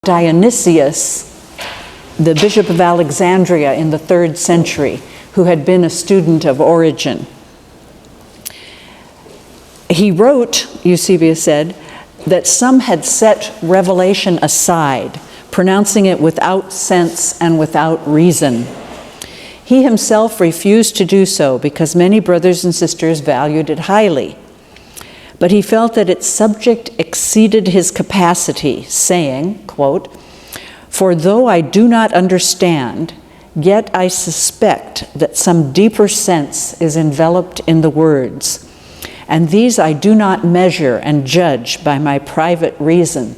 Dionysius, the Bishop of Alexandria in the 3rd century, who had been a student of Origen. He wrote, Eusebius said, that some had set revelation aside, pronouncing it without sense and without reason. He himself refused to do so because many brothers and sisters valued it highly. But he felt that its subject exceeded his capacity, saying, quote, "For though I do not understand, yet I suspect that some deeper sense is enveloped in the words, and these I do not measure and judge by my private reason.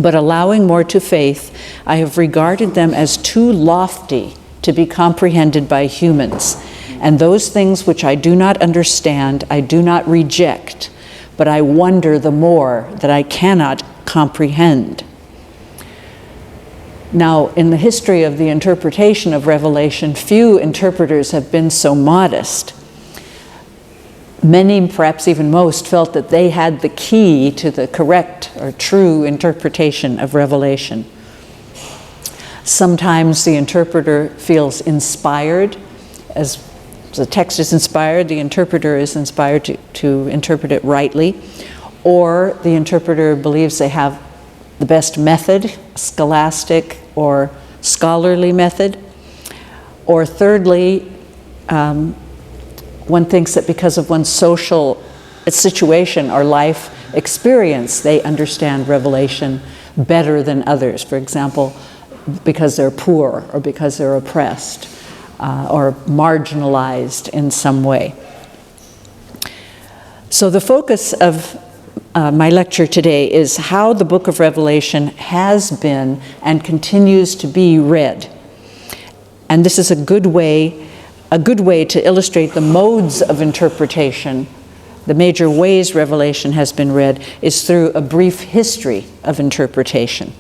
But allowing more to faith, I have regarded them as too lofty to be comprehended by humans. And those things which I do not understand, I do not reject, but I wonder the more that I cannot comprehend." Now, in the history of the interpretation of Revelation, few interpreters have been so modest. Many, perhaps even most, felt that they had the key to the correct or true interpretation of Revelation. Sometimes the interpreter feels inspired. As the text is inspired, the interpreter is inspired to interpret it rightly. Or the interpreter believes they have the best method, scholastic or scholarly method. Or thirdly, one thinks that because of one's social situation or life experience, they understand Revelation better than others. For example, because they're poor or because they're oppressed or marginalized in some way. So the focus of my lecture today is how the book of Revelation has been and continues to be read. And this is a good way to illustrate the modes of interpretation. The major ways Revelation has been read is through a brief history of interpretation.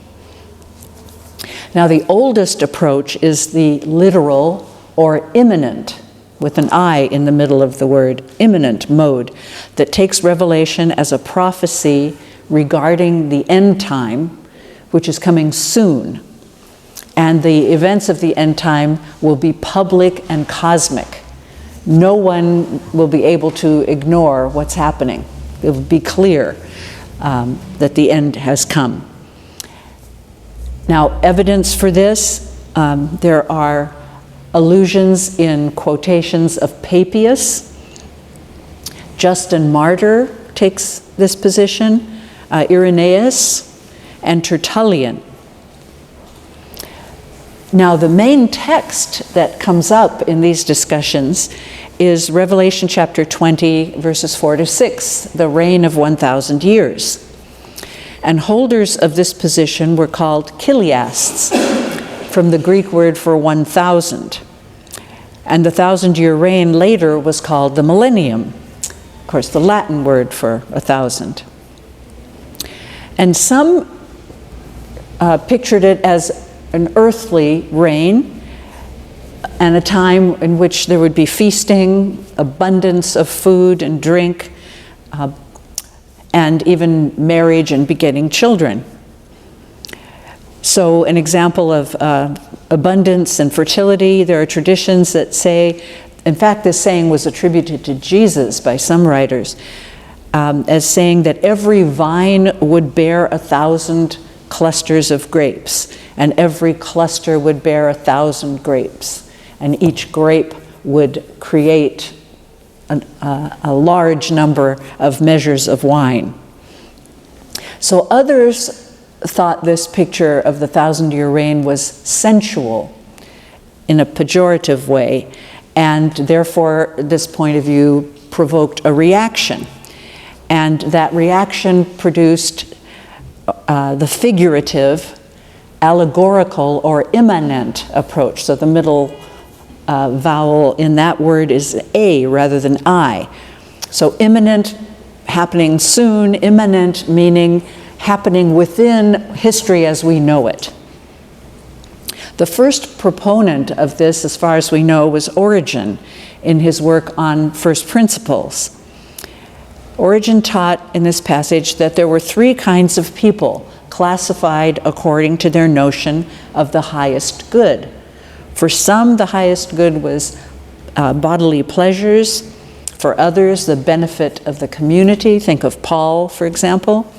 Now, the oldest approach is the literal or imminent, with an I in the middle of the word, imminent mode, that takes Revelation as a prophecy regarding the end time, which is coming soon. And the events of the end time will be public and cosmic. No one will be able to ignore what's happening. It will be clear that the end has come. Now, evidence for this, there are allusions in quotations of Papias. Justin Martyr takes this position, Irenaeus, and Tertullian. Now, the main text that comes up in these discussions is Revelation chapter 20, verses 4 to 6, the reign of 1,000 years. And holders of this position were called chiliasts, from the Greek word for 1,000. And the 1,000-year reign later was called the millennium, of course, the Latin word for 1,000. And some pictured it as an earthly reign and a time in which there would be feasting, abundance of food and drink, and even marriage and begetting children. So an example of abundance and fertility, there are traditions that say, in fact, this saying was attributed to Jesus by some writers, as saying that every vine would bear 1,000 clusters of grapes, and every cluster would bear 1,000 grapes, and each grape would create a large number of measures of wine. So others thought this picture of the 1,000-year reign was sensual in a pejorative way, and therefore this point of view provoked a reaction. And that reaction produced the figurative, allegorical, or immanent approach. So the middle vowel in that word is A rather than I. So imminent, happening soon, immanent meaning happening within history as we know it. The first proponent of this, as far as we know, was Origen in his work on first principles. Origen taught in this passage that there were three kinds of people: classified according to their notion of the highest good. For some, the highest good was bodily pleasures. For others, the benefit of the community. Think of Paul, for example.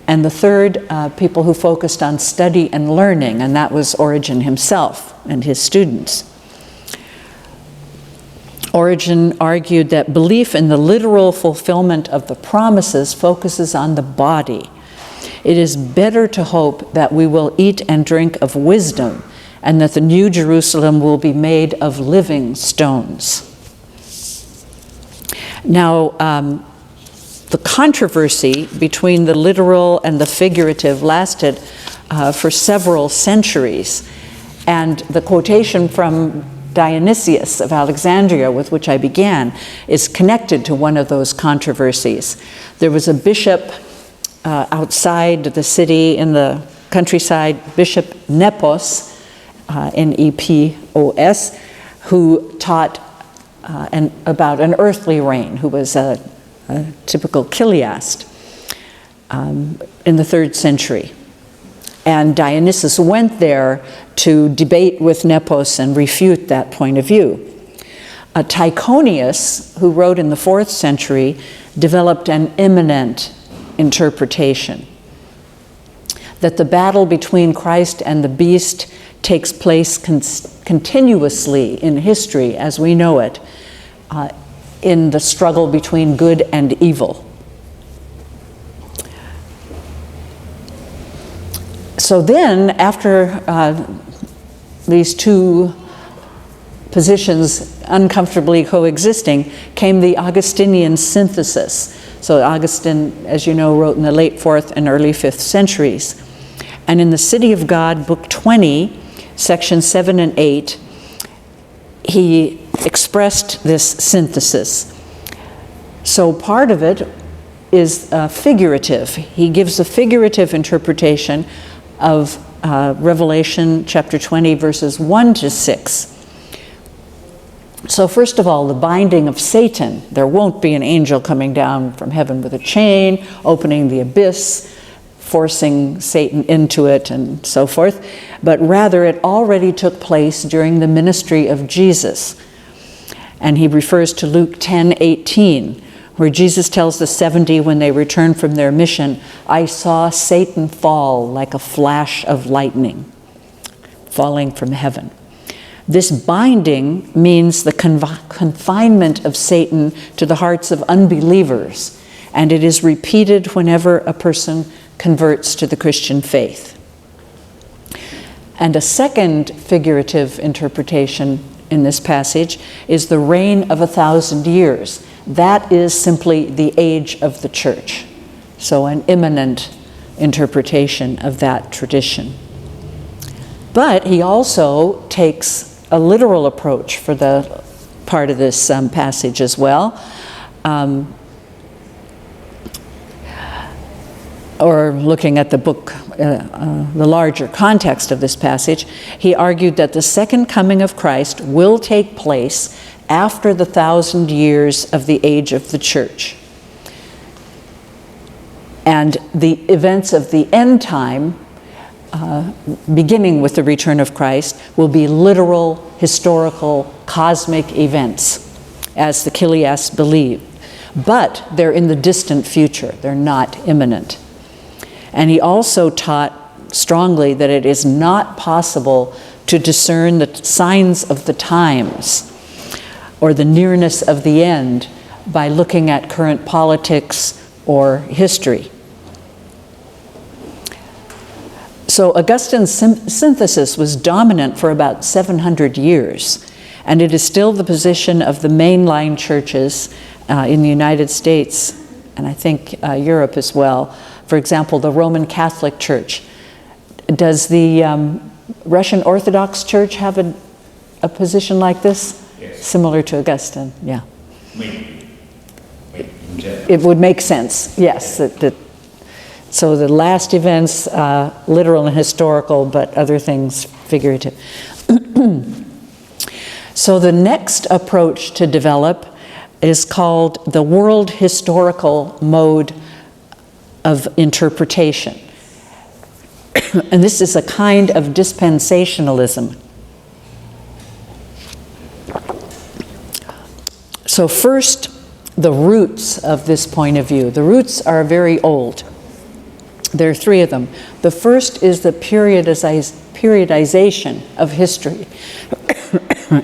And the third, people who focused on study and learning, and that was Origen himself and his students. Origen argued that belief in the literal fulfillment of the promises focuses on the body. It is better to hope that we will eat and drink of wisdom, and that the New Jerusalem will be made of living stones. Now, the controversy between the literal and the figurative lasted for several centuries, and the quotation from Dionysius of Alexandria, with which I began, is connected to one of those controversies. There was a bishop outside the city in the countryside, Bishop Nepos, N-E-P-O-S, who taught about an earthly reign, who was a typical chiliast in the 3rd century. And Dionysius went there to debate with Nepos and refute that point of view. Tychonius, who wrote in the 4th century, developed an immanent interpretation, that the battle between Christ and the beast takes place continuously in history as we know it, in the struggle between good and evil. So then, after these two positions uncomfortably coexisting, came the Augustinian synthesis. So Augustine, as you know, wrote in the late 4th and early 5th centuries. And in the City of God, Book 20, Section 7 and 8, he expressed this synthesis. So part of it is figurative. He gives a figurative interpretation of Revelation chapter 20, verses 1 to 6. So first of all, the binding of Satan. There won't be an angel coming down from heaven with a chain, opening the abyss, forcing Satan into it, and so forth. But rather, it already took place during the ministry of Jesus. And he refers to Luke 10:18, where Jesus tells the 70 when they return from their mission, "I saw Satan fall like a flash of lightning," falling from heaven. This binding means the confinement of Satan to the hearts of unbelievers, and it is repeated whenever a person converts to the Christian faith. And a second figurative interpretation in this passage is the reign of 1,000 years. That is simply the age of the church. So an immanent interpretation of that tradition. But he also takes a literal approach for the part of this passage as well. Or looking at the book, the larger context of this passage, he argued that the second coming of Christ will take place after the 1,000 years of the age of the church. And the events of the end time, beginning with the return of Christ, will be literal, historical, cosmic events, as the chiliasts believe. But they're in the distant future, they're not imminent. And he also taught strongly that it is not possible to discern the signs of the times or the nearness of the end by looking at current politics or history. So Augustine's synthesis was dominant for about 700 years, and it is still the position of the mainline churches in the United States, and I think Europe as well. For example, the Roman Catholic Church. Does the Russian Orthodox Church have a position like this? Yes. Similar to Augustine, yeah. It It would make sense, yes. So the last events, literal and historical, but other things figurative. So the next approach to develop is called the world historical mode of interpretation. And this is a kind of dispensationalism. So first, the roots of this point of view. The roots are very old. There are three of them. The first is the periodization of history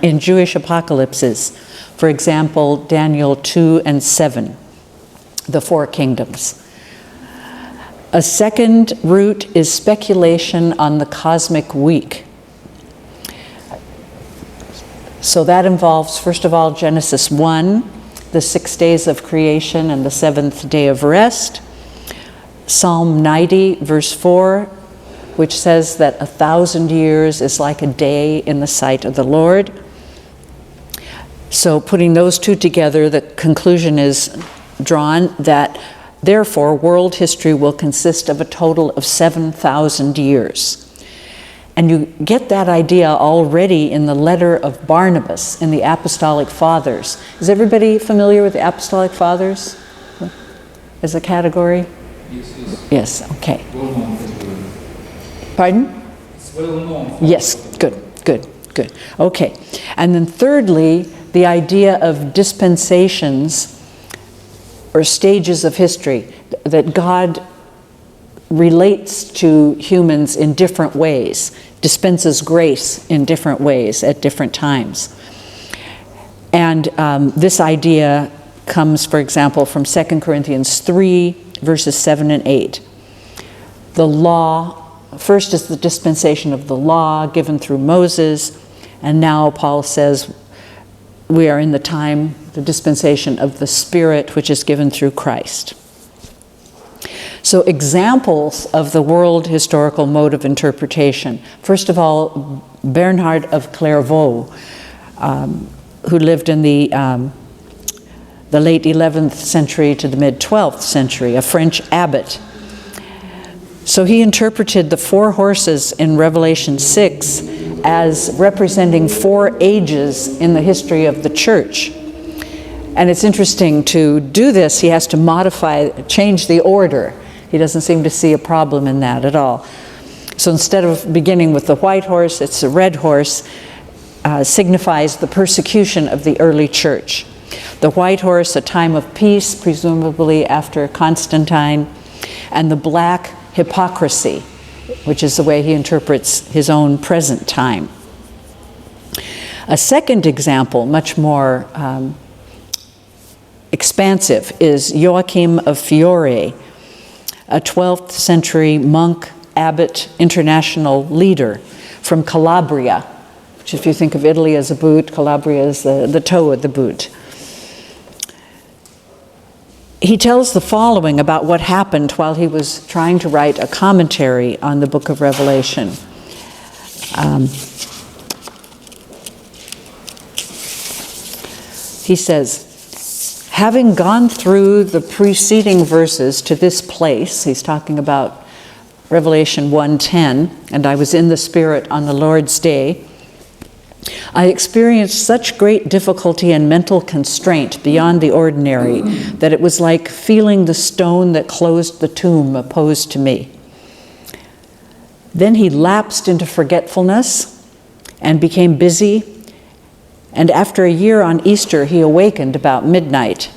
in Jewish apocalypses. For example, Daniel 2 and 7, the four kingdoms. A second root is speculation on the cosmic week. So that involves, first of all, Genesis 1, the 6 days of creation and the seventh day of rest. Psalm 90, verse 4, which says that 1,000 years is like a day in the sight of the Lord. So putting those two together, the conclusion is drawn that therefore world history will consist of a total of 7,000 years. And you get that idea already in the letter of Barnabas in the Apostolic Fathers. Is everybody familiar with the Apostolic Fathers as a category? Yes, okay. Pardon? It's well known. Yes, good. Okay. And then thirdly, the idea of dispensations or stages of history, that God relates to humans in different ways, dispenses grace in different ways at different times. And this idea comes, for example, from 2 Corinthians 3, verses 7 and 8. The law, first is the dispensation of the law given through Moses, and now Paul says we are in the time, the dispensation of the Spirit, which is given through Christ. So examples of the world historical mode of interpretation. First of all, Bernhard of Clairvaux, who lived in the late 11th century to the mid-12th century, a French abbot. So he interpreted the four horses in Revelation 6 as representing four ages in the history of the church. And it's interesting to do this, he has to change the order. He doesn't seem to see a problem in that at all. So instead of beginning with the white horse, it's the red horse, signifies the persecution of the early church. The white horse, a time of peace, presumably after Constantine, and the black, hypocrisy, which is the way he interprets his own present time. A second example, much more expansive, is Joachim of Fiore, a 12th century monk, abbot, international leader from Calabria, which if you think of Italy as a boot, Calabria is the toe of the boot. He tells the following about what happened while he was trying to write a commentary on the book of Revelation. He says, having gone through the preceding verses to this place, he's talking about Revelation 1:10, and I was in the Spirit on the Lord's day, I experienced such great difficulty and mental constraint beyond the ordinary that it was like feeling the stone that closed the tomb opposed to me. Then he lapsed into forgetfulness and became busy, and after a year on Easter he awakened about midnight.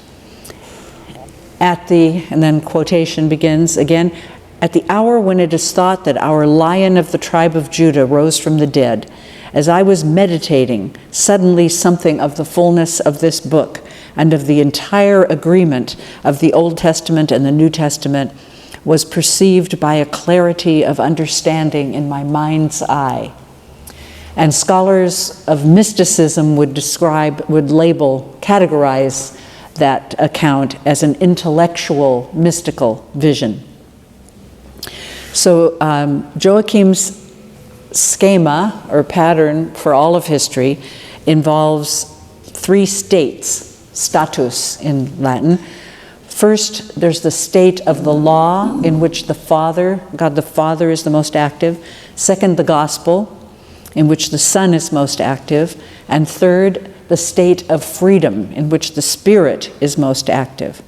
And then quotation begins again, at the hour when it is thought that our Lion of the tribe of Judah rose from the dead, as I was meditating, suddenly something of the fullness of this book and of the entire agreement of the Old Testament and the New Testament was perceived by a clarity of understanding in my mind's eye. And scholars of mysticism would categorize that account as an intellectual, mystical vision. So Joachim's schema, or pattern for all of history, involves three states, status in Latin. First, there's the state of the law, in which God the Father is the most active. Second, the gospel, in which the Son is most active. And third, the state of freedom, in which the Spirit is most active.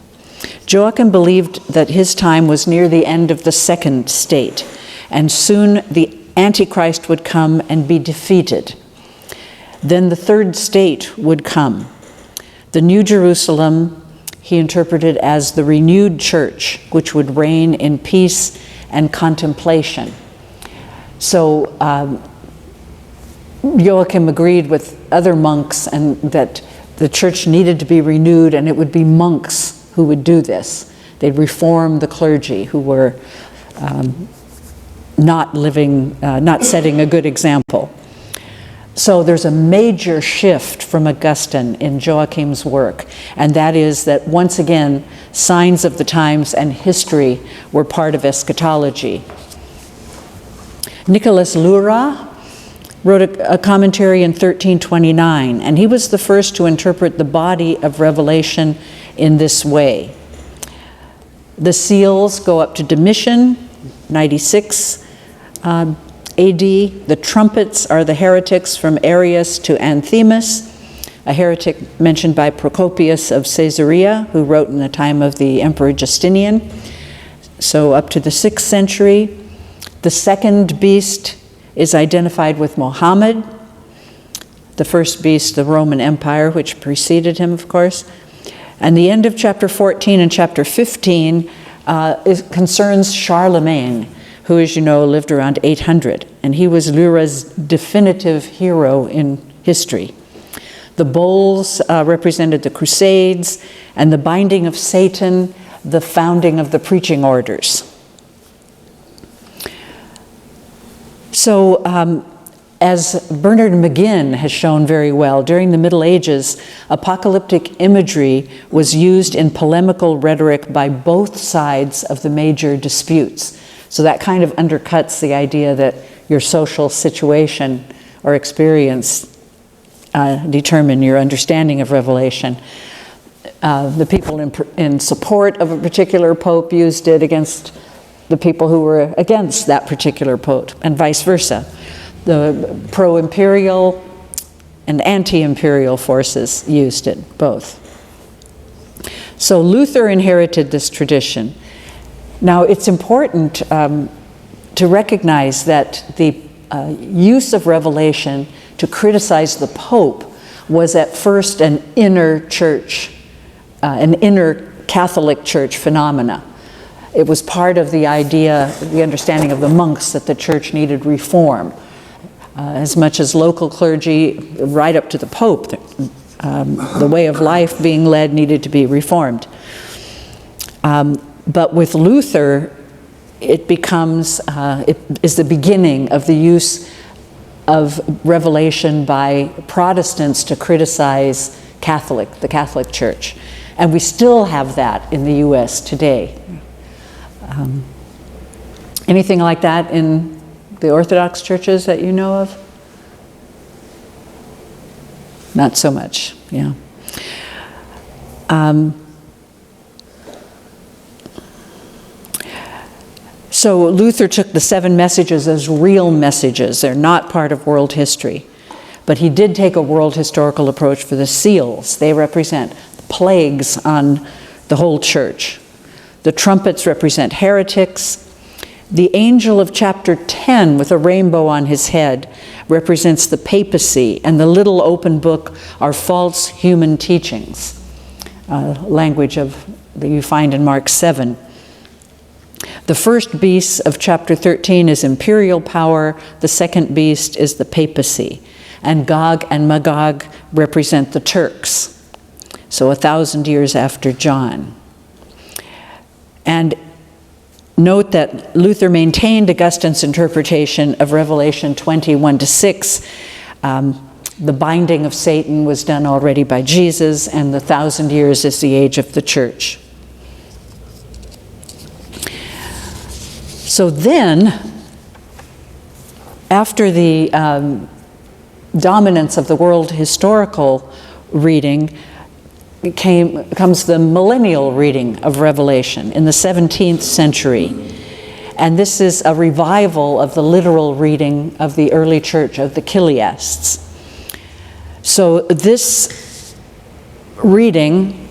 Joachim believed that his time was near the end of the second state, and soon the Antichrist would come and be defeated. Then the third state would come. The New Jerusalem he interpreted as the renewed church, which would reign in peace and contemplation. So Joachim agreed with other monks and that the church needed to be renewed, and it would be monks who would do this. They'd reform the clergy who were not setting a good example. So there's a major shift from Augustine in Joachim's work, and that is that once again, signs of the times and history were part of eschatology. Nicholas Lyra wrote a commentary in 1329, and he was the first to interpret the body of Revelation in this way. The seals go up to Domitian, 96 AD. The trumpets are the heretics from Arius to Anthemus, a heretic mentioned by Procopius of Caesarea, who wrote in the time of the Emperor Justinian, so up to the 6th century. The second beast is identified with Muhammad, the first beast, the Roman Empire, which preceded him, of course. And the end of chapter 14 and chapter 15 concerns Charlemagne, who, as you know, lived around 800, and he was Lyra's definitive hero in history. The bowls represented the Crusades, and the binding of Satan, the founding of the preaching orders. So, as Bernard McGinn has shown very well, during the Middle Ages, apocalyptic imagery was used in polemical rhetoric by both sides of the major disputes. So that kind of undercuts the idea that your social situation or experience determine your understanding of Revelation. The people in support of a particular pope used it against the people who were against that particular pope, and vice versa. The pro-imperial and anti-imperial forces used it, both. So Luther inherited this tradition. Now, it's important to recognize that the use of Revelation to criticize the Pope was at first an inner church, an inner Catholic Church phenomena. It was part of the idea, the understanding of the monks that the church needed reform. As much as local clergy, right up to the Pope, the way of life being led needed to be reformed. But with Luther, it becomes, it is the beginning of the use of Revelation by Protestants to criticize the Catholic Church. And we still have that in the US today. Anything like that in the Orthodox churches that you know of? Not so much, yeah. So Luther took the 7 messages as real messages. They're not part of world history. But he did take a world historical approach for the seals. They represent plagues on the whole church. The trumpets represent heretics. The angel of chapter 10 with a rainbow on his head represents the papacy, and the little open book are false human teachings, language that you find in Mark 7. The first beast of chapter 13 is imperial power. The second beast is the papacy. And Gog and Magog represent the Turks. So 1,000 years after John. And note that Luther maintained Augustine's interpretation of Revelation 20:1-6. The binding of Satan was done already by Jesus, and the 1,000 years is the age of the church. So then, after the dominance of the world historical reading, comes the millennial reading of Revelation in the 17th century. And this is a revival of the literal reading of the early church, of the Chiliasts. So this reading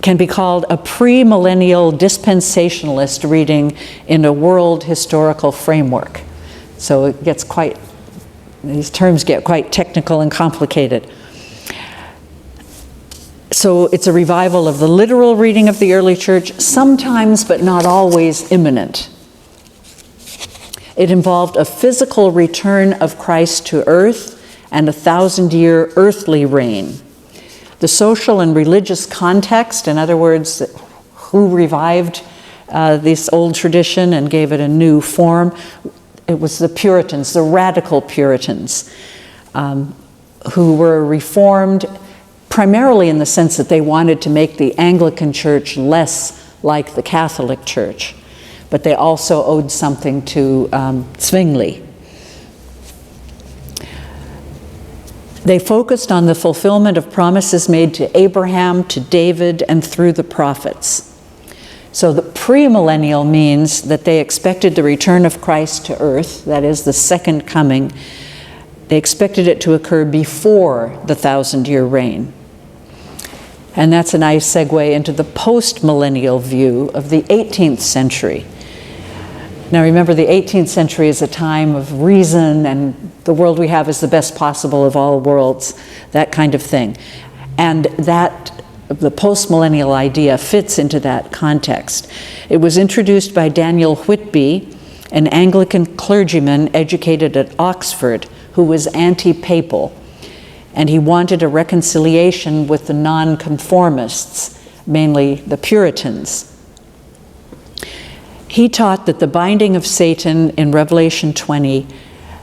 can be called a premillennial dispensationalist reading in a world historical framework. So it gets these terms get quite technical and complicated. So it's a revival of the literal reading of the early church, sometimes but not always imminent. It involved a physical return of Christ to earth and a 1,000-year earthly reign. The social and religious context, in other words, who revived this old tradition and gave it a new form, it was the Puritans, the radical Puritans, who were reformed primarily in the sense that they wanted to make the Anglican Church less like the Catholic Church, but they also owed something to Zwingli. They focused on the fulfillment of promises made to Abraham, to David, and through the prophets. So the premillennial means that they expected the return of Christ to earth, that is, the second coming. They expected it to occur before the 1,000-year reign. And that's a nice segue into the post-millennial view of the 18th century. Now remember, the 18th century is a time of reason, and the world we have is the best possible of all worlds, that kind of thing. And the post-millennial idea fits into that context. It was introduced by Daniel Whitby, an Anglican clergyman educated at Oxford, who was anti-papal, and he wanted a reconciliation with the nonconformists, mainly the Puritans. He taught that the binding of Satan in Revelation 20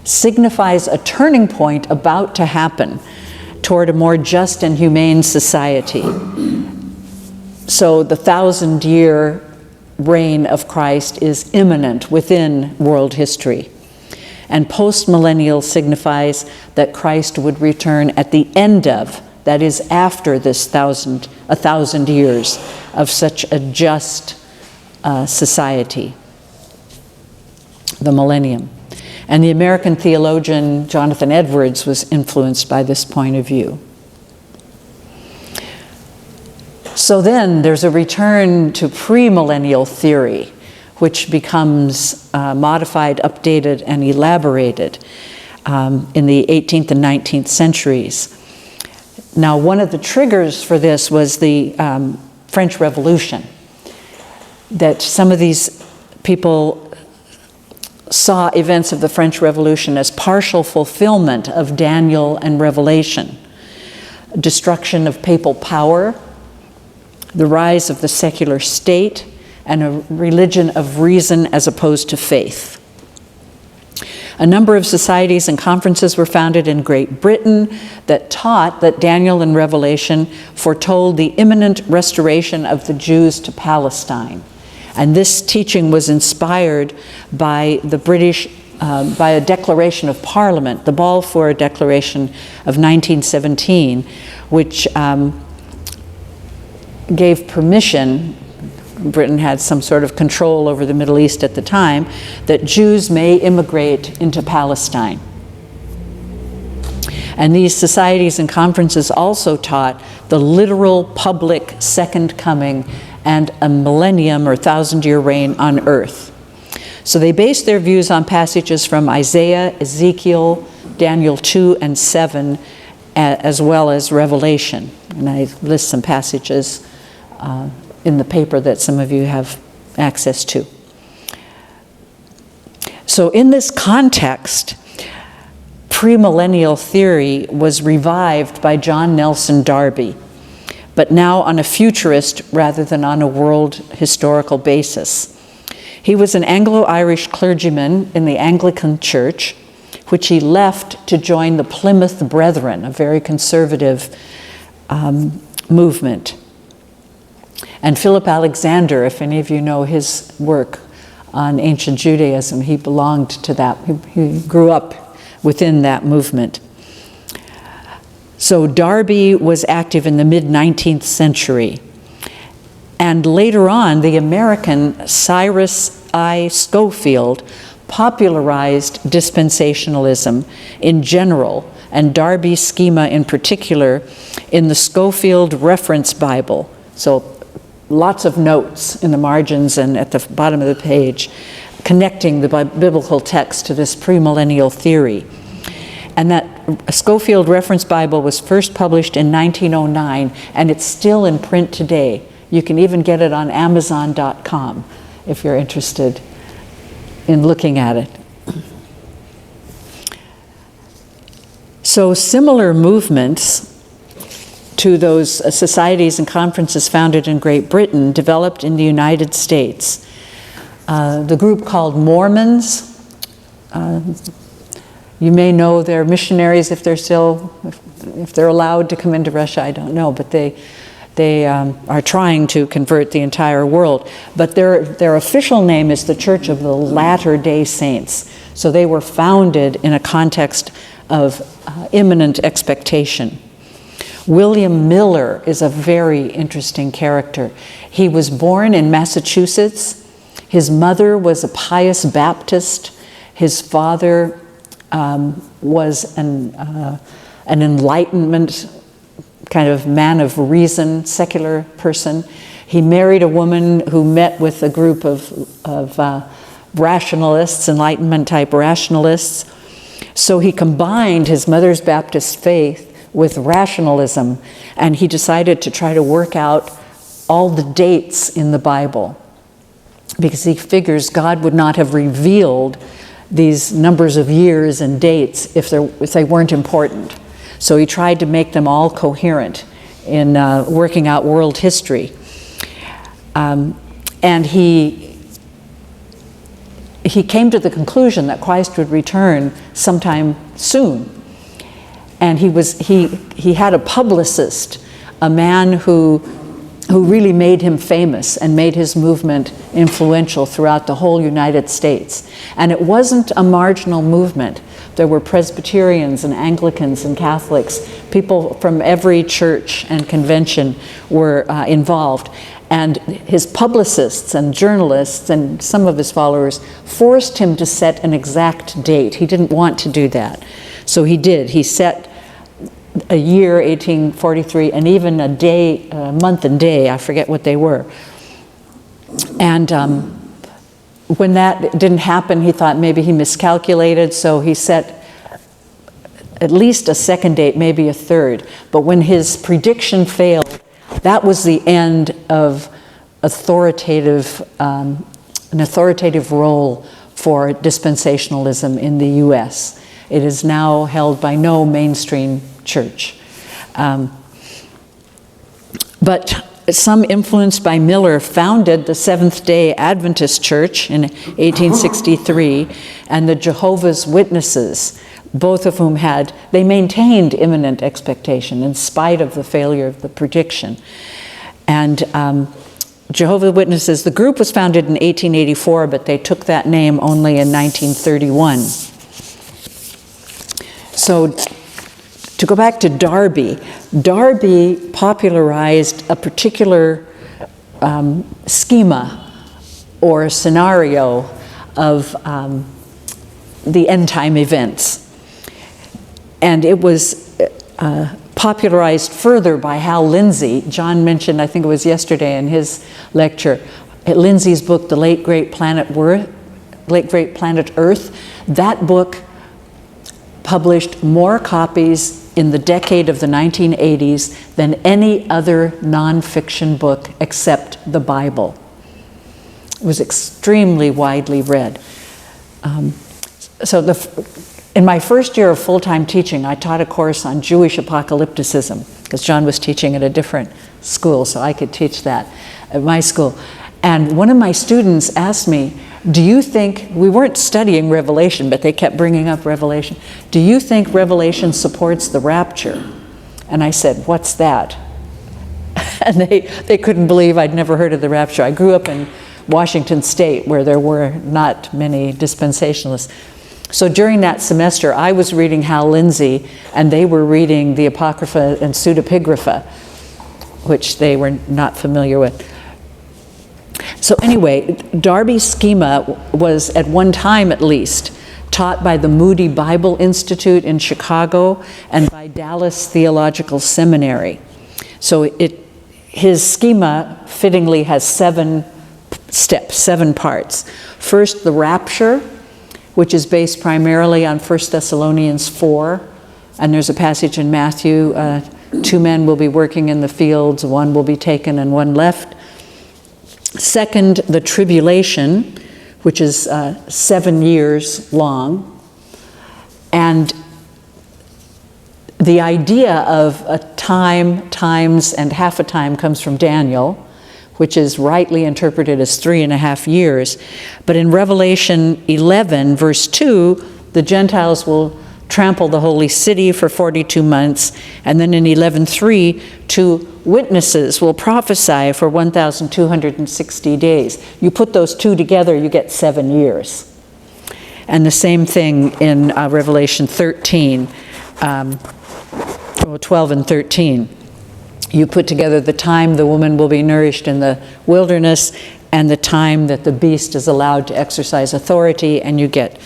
signifies a turning point about to happen toward a more just and humane society. So the 1,000-year reign of Christ is imminent within world history. And post-millennial signifies that Christ would return at the end of, that is, after this 1,000 years of such a just society, the millennium. And the American theologian Jonathan Edwards was influenced by this point of view. So then there's a return to premillennial theory, which becomes modified, updated, and elaborated in the 18th and 19th centuries. Now, one of the triggers for this was the French Revolution, that some of these people saw events of the French Revolution as partial fulfillment of Daniel and Revelation, destruction of papal power, the rise of the secular state, and a religion of reason as opposed to faith. A number of societies and conferences were founded in Great Britain that taught that Daniel and Revelation foretold the imminent restoration of the Jews to Palestine. And this teaching was inspired by the British, by a declaration of Parliament, the Balfour Declaration of 1917, which gave permission, Britain had some sort of control over the Middle East at the time, that Jews may immigrate into Palestine. And these societies and conferences also taught the literal public second coming and a millennium or 1,000-year reign on earth. So they based their views on passages from Isaiah, Ezekiel, Daniel 2 and 7, as well as Revelation. And I list some passages in the paper that some of you have access to. So in this context, premillennial theory was revived by John Nelson Darby, but now on a futurist rather than on a world historical basis. He was an Anglo-Irish clergyman in the Anglican Church, which he left to join the Plymouth Brethren, a very conservative movement. And Philip Alexander, if any of you know his work on ancient Judaism, he belonged to that. He grew up within that movement. So Darby was active in the mid-19th century. And later on, the American Cyrus I. Scofield popularized dispensationalism in general, and Darby's schema in particular, in the Scofield Reference Bible. So lots of notes in the margins and at the bottom of the page, connecting the biblical text to this premillennial theory. And that Scofield Reference Bible was first published in 1909, and it's still in print today. You can even get it on Amazon.com if you're interested in looking at it. So similar movements to those societies and conferences founded in Great Britain developed in the United States. The group called Mormons, you may know they're missionaries if they're allowed to come into Russia, I don't know, but they are trying to convert the entire world. But their official name is the Church of the Latter-day Saints. So they were founded in a context of imminent expectation. William Miller is a very interesting character. He was born in Massachusetts. His mother was a pious Baptist. His father was an Enlightenment kind of man of reason, secular person. He married a woman who met with a group of rationalists, Enlightenment-type rationalists. So he combined his mother's Baptist faith with rationalism, and he decided to try to work out all the dates in the Bible, because he figures God would not have revealed these numbers of years and dates if they weren't important. So he tried to make them all coherent in working out world history. And he came to the conclusion that Christ would return sometime soon. And he had a publicist, a man who really made him famous and made his movement influential throughout the whole United States. And it wasn't a marginal movement. There were Presbyterians and Anglicans and Catholics. People from every church and convention were involved. And his publicists and journalists and some of his followers forced him to set an exact date. He didn't want to do that. So he did. He set a year, 1843, and even a day, a month and day, I forget what they were. And when that didn't happen, he thought maybe he miscalculated, so he set at least a second date, maybe a third. But when his prediction failed, that was the end of an authoritative role for dispensationalism in the U.S. It is now held by no mainstream church. But some influenced by Miller founded the Seventh-day Adventist Church in 1863 and the Jehovah's Witnesses, both of whom they maintained imminent expectation in spite of the failure of the prediction. And Jehovah's Witnesses, the group was founded in 1884, but they took that name only in 1931. So to go back to Darby popularized a particular schema or scenario of the end time events. And it was popularized further by Hal Lindsey. John mentioned, I think it was yesterday in his lecture, Lindsey's book, The Late Great Planet Earth. That book published more copies in the decade of the 1980s than any other nonfiction book except the Bible. It was extremely widely read. In my first year of full-time teaching, I taught a course on Jewish apocalypticism, because John was teaching at a different school, so I could teach that at my school. And one of my students asked me, do you think, we weren't studying Revelation, but they kept bringing up Revelation, do you think Revelation supports the rapture? And I said, what's that? And they couldn't believe I'd never heard of the rapture. I grew up in Washington State, where there were not many dispensationalists. So during that semester, I was reading Hal Lindsey, and they were reading the Apocrypha and Pseudepigrapha, which they were not familiar with. So anyway, Darby's schema was, at one time at least, taught by the Moody Bible Institute in Chicago and by Dallas Theological Seminary. So his schema fittingly has 7 steps, 7 parts. First, the rapture, which is based primarily on 1 Thessalonians 4. And there's a passage in Matthew, 2 men will be working in the fields, 1 will be taken and 1 left. Second, the tribulation, which is 7 years long. And the idea of a time, times, and half a time comes from Daniel, which is rightly interpreted as 3.5 years. But in Revelation 11, verse 2, the Gentiles will trample the holy city for 42 months. And then in 11:3, 2 witnesses will prophesy for 1,260 days. You put those 2 together, you get 7 years. And the same thing in Revelation 13, 12 and 13. You put together the time the woman will be nourished in the wilderness and the time that the beast is allowed to exercise authority, and you get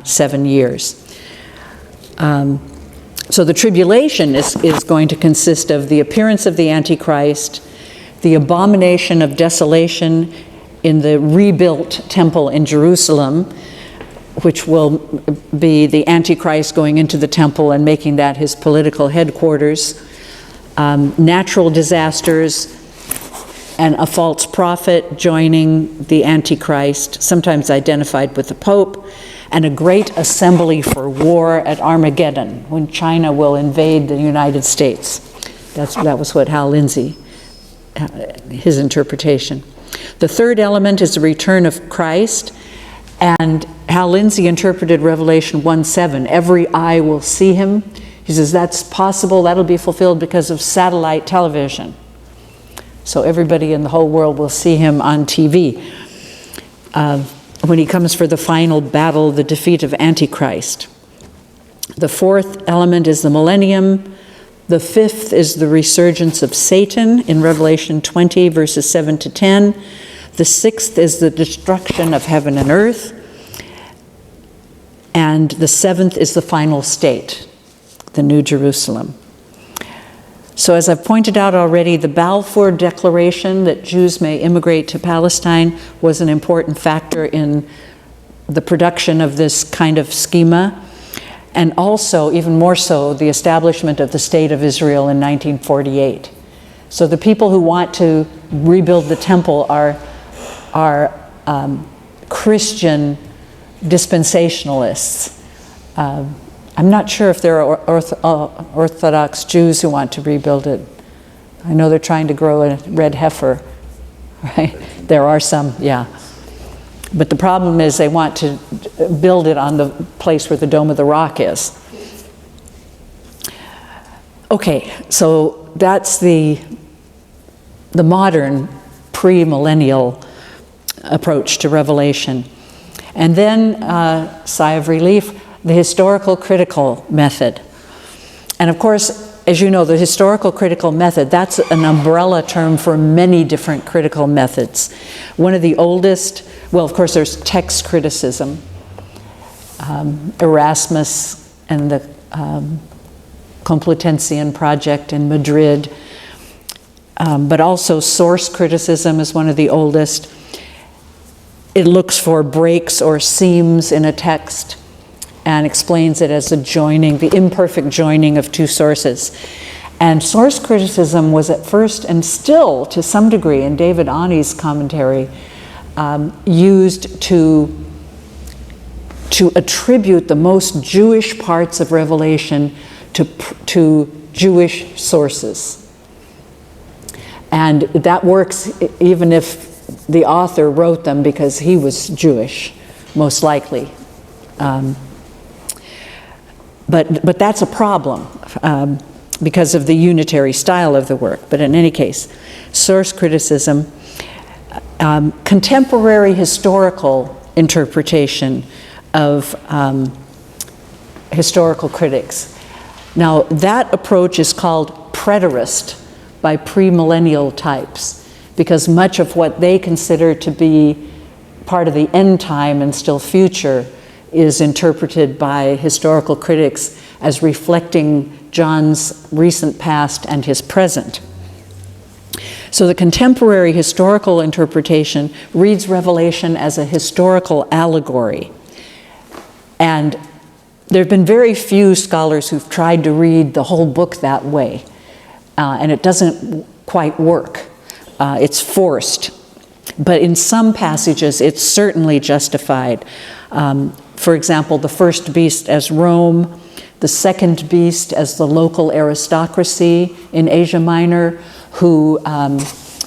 7 years. So the tribulation is going to consist of the appearance of the Antichrist, the abomination of desolation in the rebuilt temple in Jerusalem, which will be the Antichrist going into the temple and making that his political headquarters, natural disasters, and a false prophet joining the Antichrist, sometimes identified with the Pope, and a great assembly for war at Armageddon, when China will invade the United States. That was what Hal Lindsey, his interpretation. The third element is the return of Christ, and Hal Lindsey interpreted Revelation 1:7. Every eye will see him. He says that's possible, that'll be fulfilled because of satellite television. So everybody in the whole world will see him on TV. When he comes for the final battle, the defeat of Antichrist. The fourth element is the millennium. The fifth is the resurgence of Satan in Revelation 20, verses 7 to 10. The sixth is the destruction of heaven and earth. And the seventh is the final state, the New Jerusalem. So as I've pointed out already, the Balfour Declaration that Jews may immigrate to Palestine was an important factor in the production of this kind of schema, and also, even more so, the establishment of the State of Israel in 1948. So the people who want to rebuild the temple are Christian dispensationalists. I'm not sure if there are Orthodox Jews who want to rebuild it. I know they're trying to grow a red heifer, right? There are some, yeah. But the problem is they want to build it on the place where the Dome of the Rock is. Okay, so that's the modern pre-millennial approach to Revelation. And then, sigh of relief, the historical critical method. And of course, as you know, the historical critical method, that's an umbrella term for many different critical methods. One of the oldest, well, of course, there's text criticism. Erasmus and the Complutensian Project in Madrid. But also source criticism is one of the oldest. It looks for breaks or seams in a text and explains it as the imperfect joining of 2 sources. And source criticism was at first, and still to some degree in David Ani's commentary, used to attribute the most Jewish parts of Revelation to Jewish sources. And that works even if the author wrote them because he was Jewish, most likely. But that's a problem because of the unitary style of the work. But in any case, source criticism, contemporary historical interpretation of historical critics. Now, that approach is called preterist by premillennial types, because much of what they consider to be part of the end time and still future is interpreted by historical critics as reflecting John's recent past and his present. So the contemporary historical interpretation reads Revelation as a historical allegory. And there have been very few scholars who've tried to read the whole book that way. And it doesn't quite work. It's forced. But in some passages, it's certainly justified. For example, the first beast as Rome, the second beast as the local aristocracy in Asia Minor, who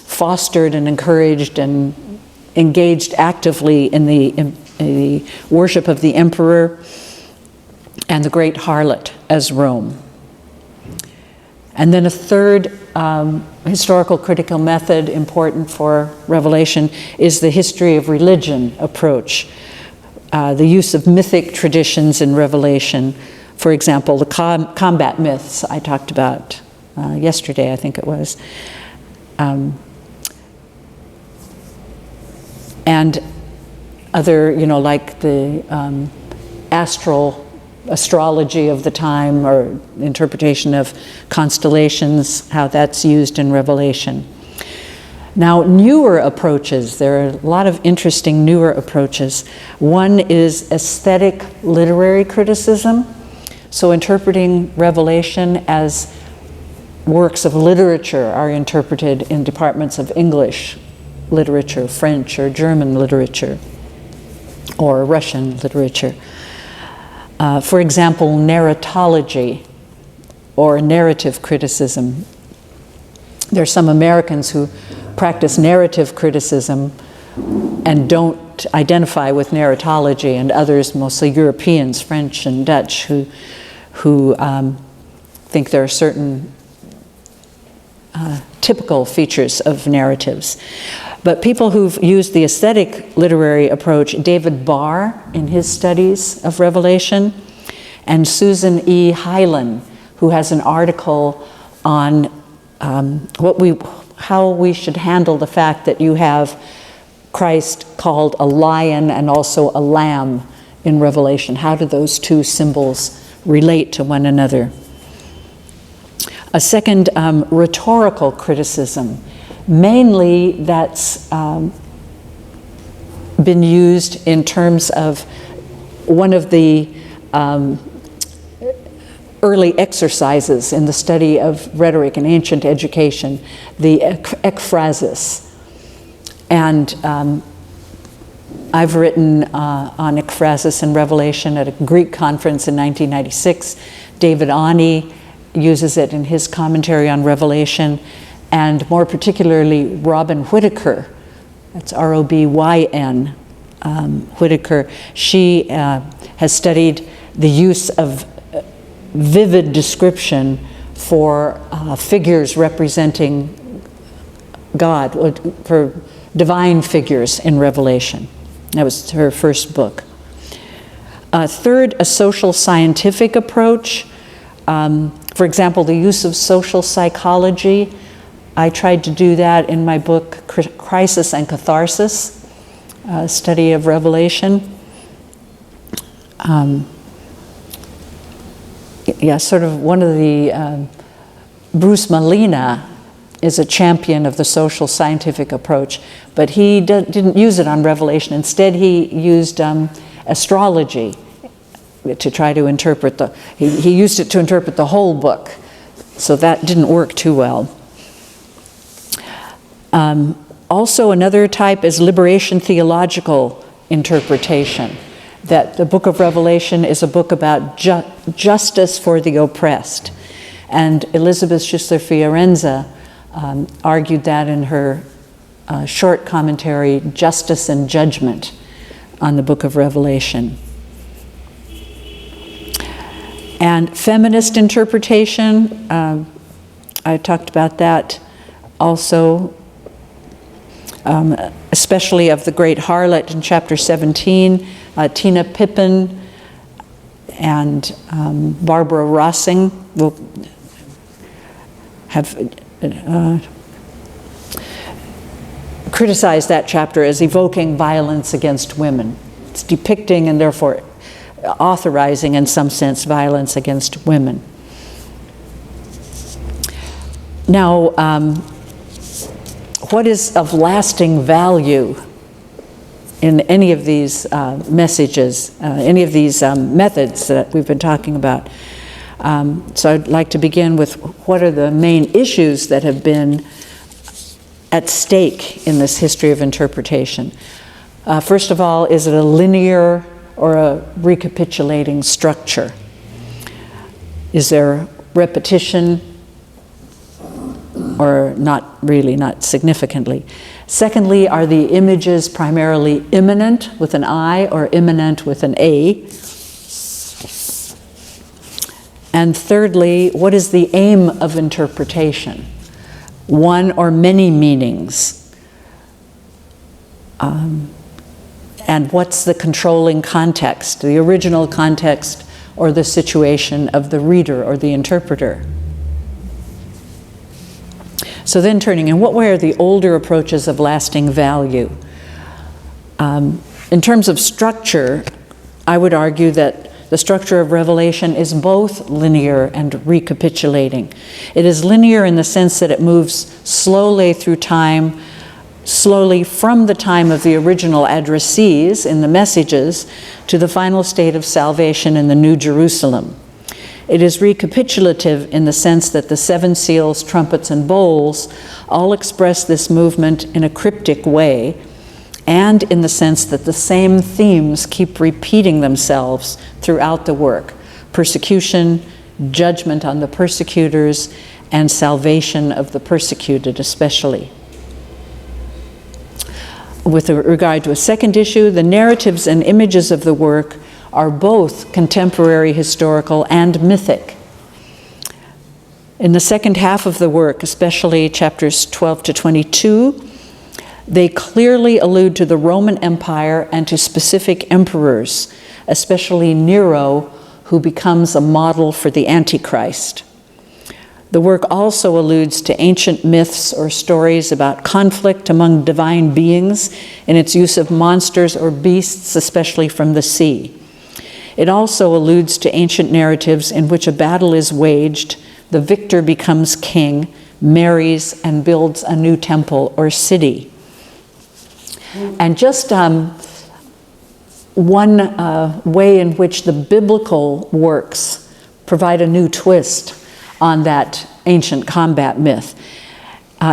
fostered and encouraged and engaged actively in the worship of the emperor, and the great harlot as Rome. And then a third historical critical method important for Revelation is the history of religion approach. The use of mythic traditions in Revelation. For example, the combat myths I talked about yesterday, I think it was. And other, like the astrology of the time, or interpretation of constellations, how that's used in Revelation. Now, newer approaches, there are a lot of interesting newer approaches. One is aesthetic literary criticism, so interpreting Revelation as works of literature are interpreted in departments of English literature, French or German literature, or Russian literature. For example, narratology or narrative criticism. There are some Americans who practice narrative criticism and don't identify with narratology, and others, mostly Europeans, French and Dutch, who think there are certain typical features of narratives. But people who've used the aesthetic literary approach, David Barr in his studies of Revelation, and Susan E. Hyland, who has an article on how we should handle the fact that you have Christ called a lion and also a lamb in Revelation. How do those two symbols relate to one another? A second, rhetorical criticism. Mainly that's been used in terms of one of the early exercises in the study of rhetoric in ancient education, the ekphrasis. And I've written on ekphrasis in Revelation at a Greek conference in 1996. David Ani uses it in his commentary on Revelation, and more particularly Robin Whitaker, that's R-O-B-Y-N, Whitaker. She has studied the use of vivid description for figures representing God, for divine figures in Revelation. That was her first book. Third, a social scientific approach. For example, the use of social psychology. I tried to do that in my book, Crisis and Catharsis, a study of Revelation. Sort of one of the, Bruce Malina is a champion of the social scientific approach, but he didn't use it on Revelation. Instead, he used astrology to try to interpret he used it to interpret the whole book, so that didn't work too well. Also, another type is liberation theological interpretation, that the book of Revelation is a book about justice for the oppressed. And Elizabeth Schüssler Fiorenza argued that in her short commentary, Justice and Judgment, on the book of Revelation. And feminist interpretation, I talked about that also, especially of the great harlot in chapter 17, Tina Pippin and Barbara Rossing will have criticized that chapter as evoking violence against women. It's depicting and therefore authorizing, in some sense, violence against women. Now, what is of lasting value in any of these messages, any of these methods that we've been talking about. So I'd like to begin with what are the main issues that have been at stake in this history of interpretation. First of all, is it a linear or a recapitulating structure? Is there repetition or not really, not significantly? Secondly, are the images primarily immanent with an I or immanent with an A? And thirdly, what is the aim of interpretation? One or many meanings? And what's the controlling context, the original context or the situation of the reader or the interpreter? So then turning, in what way are the older approaches of lasting value? In terms of structure, I would argue that the structure of Revelation is both linear and recapitulating. It is linear in the sense that it moves slowly through time, slowly from the time of the original addressees in the messages to the final state of salvation in the New Jerusalem. It is recapitulative in the sense that the seven seals, trumpets, and bowls all express this movement in a cryptic way, and in the sense that the same themes keep repeating themselves throughout the work: persecution, judgment on the persecutors, and salvation of the persecuted especially. With regard to a second issue, the narratives and images of the work are both contemporary, historical, and mythic. In the second half of the work, especially chapters 12 to 22, they clearly allude to the Roman Empire and to specific emperors, especially Nero, who becomes a model for the Antichrist. The work also alludes to ancient myths or stories about conflict among divine beings in its use of monsters or beasts, especially from the sea. It also alludes to ancient narratives in which a battle is waged, the victor becomes king, marries, and builds a new temple or city. And just one way in which the biblical works provide a new twist on that ancient combat myth.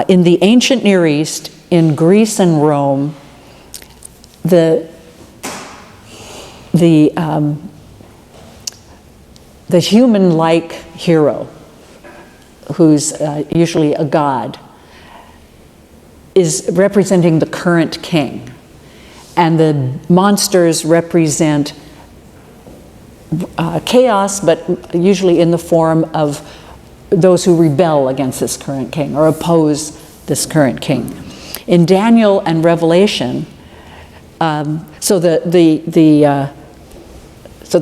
In the ancient Near East, in Greece and Rome, the human-like hero, who's usually a god, is representing the current king. And the monsters represent chaos, but usually in the form of those who rebel against this current king or oppose this current king. In Daniel and Revelation, so the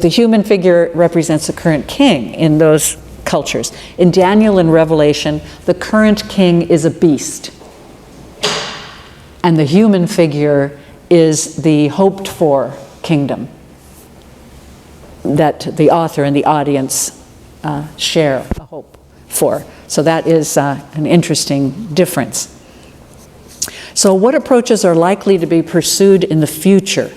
human figure represents the current king in those cultures. In Daniel and Revelation, the current king is a beast, and the human figure is the hoped-for kingdom that the author and the audience share a hope for. So that is an interesting difference. So what approaches are likely to be pursued in the future?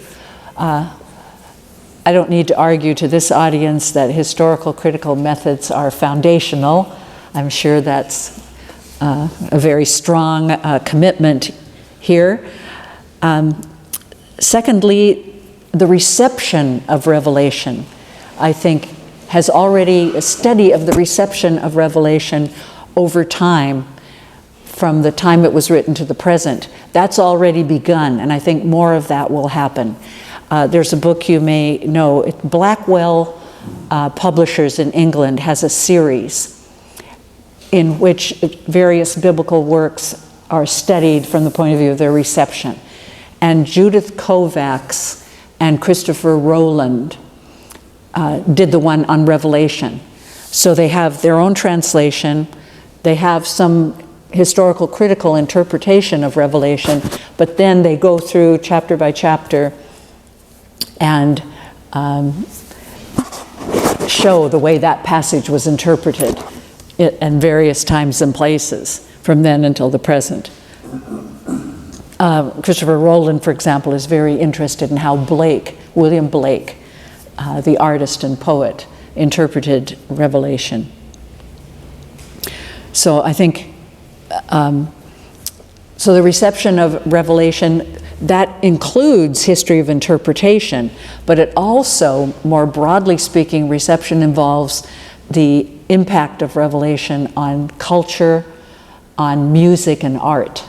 I don't need to argue to this audience that historical critical methods are foundational. I'm sure that's a very strong commitment here. Secondly, the reception of Revelation, I think, has already, a study of the reception of Revelation over time, from the time it was written to the present, that's already begun, and I think more of that will happen. There's a book you may know, Blackwell Publishers in England has a series in which various biblical works are studied from the point of view of their reception. And Judith Kovacs and Christopher Rowland did the one on Revelation. So they have their own translation, they have some historical critical interpretation of Revelation, but then they go through chapter by chapter and show the way that passage was interpreted in various times and places from then until the present. Christopher Rowland, for example, is very interested in how William Blake, the artist and poet, interpreted Revelation. So I think, so the reception of Revelation, that includes history of interpretation, but it also, more broadly speaking, reception involves the impact of Revelation on culture, on music and art.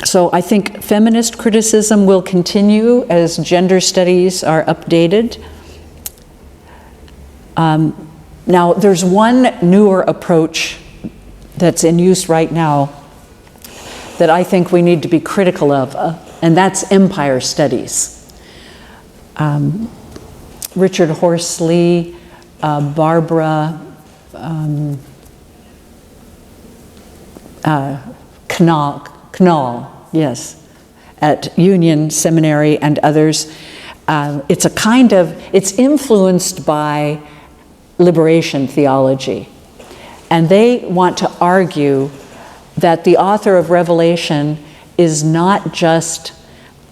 So I think feminist criticism will continue as gender studies are updated. Now, there's one newer approach that's in use right now that I think we need to be critical of, and that's empire studies. Richard Horsley, Barbara Knoll, yes, at Union Seminary and others. It's influenced by liberation theology. And they want to argue that the author of Revelation is not just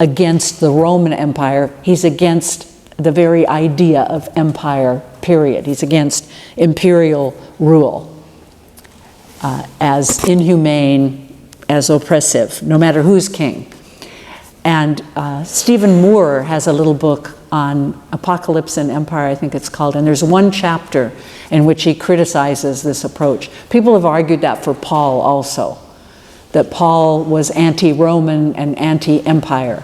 against the Roman Empire, he's against the very idea of empire, period. He's against imperial rule as inhumane, as oppressive, no matter who's king. And Stephen Moore has a little book on Apocalypse and Empire, I think it's called, and there's one chapter in which he criticizes this approach. People have argued that for Paul also, that Paul was anti-Roman and anti-empire.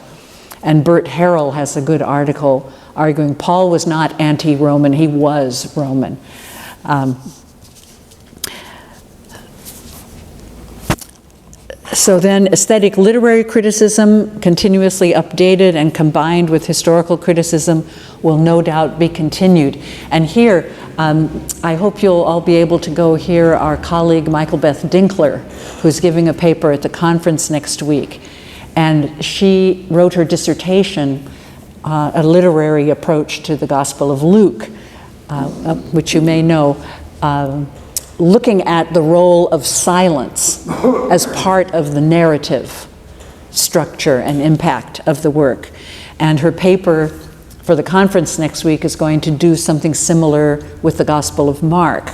And Bert Harrell has a good article arguing Paul was not anti-Roman, he was Roman. So then aesthetic literary criticism, continuously updated and combined with historical criticism, will no doubt be continued. And here, I hope you'll all be able to go hear our colleague Michael Beth Dinkler, who's giving a paper at the conference next week. And she wrote her dissertation, a literary approach to the Gospel of Luke, which you may know, looking at the role of silence as part of the narrative structure and impact of the work. And her paper for the conference next week is going to do something similar with the Gospel of Mark.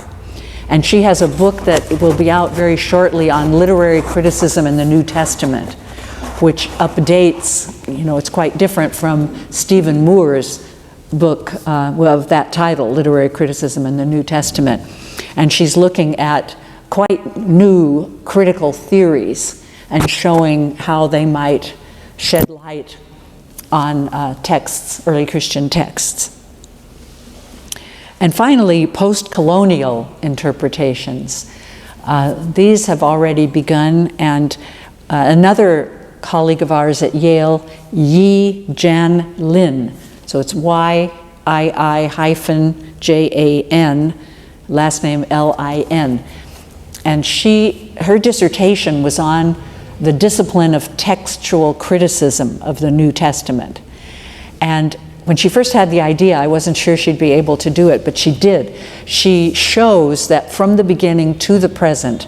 And she has a book that will be out very shortly on literary criticism in the New Testament, which updates, it's quite different from Stephen Moore's book of that title, Literary Criticism in the New Testament. And she's looking at quite new critical theories and showing how they might shed light on texts, early Christian texts. And finally, post-colonial interpretations. These have already begun, and another colleague of ours at Yale, Yi Jan Lin, so it's YII-JAN, last name L-I-N. And her dissertation was on the discipline of textual criticism of the New Testament. And when she first had the idea, I wasn't sure she'd be able to do it, but she did. She shows that from the beginning to the present,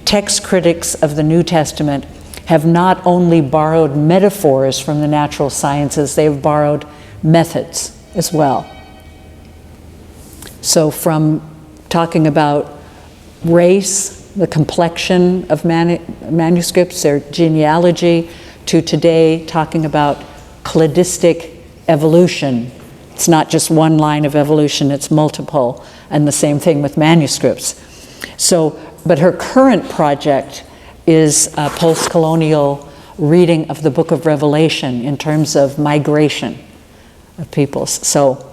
text critics of the New Testament have not only borrowed metaphors from the natural sciences, they've borrowed methods as well. So from talking about race, the complexion of manuscripts, their genealogy, to today talking about cladistic evolution. It's not just one line of evolution, it's multiple, and the same thing with manuscripts. So, but her current project is a post-colonial reading of the book of Revelation in terms of migration of peoples. So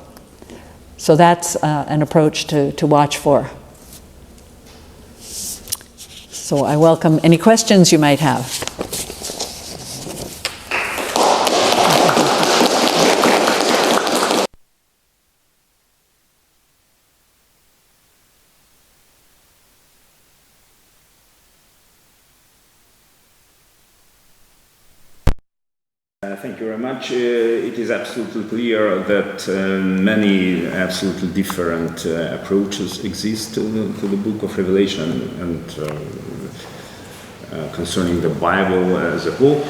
that's an approach to watch for. So I welcome any questions you might have. Thank you very much. It is absolutely clear that many absolutely different approaches exist to the book of Revelation and concerning the Bible as a whole.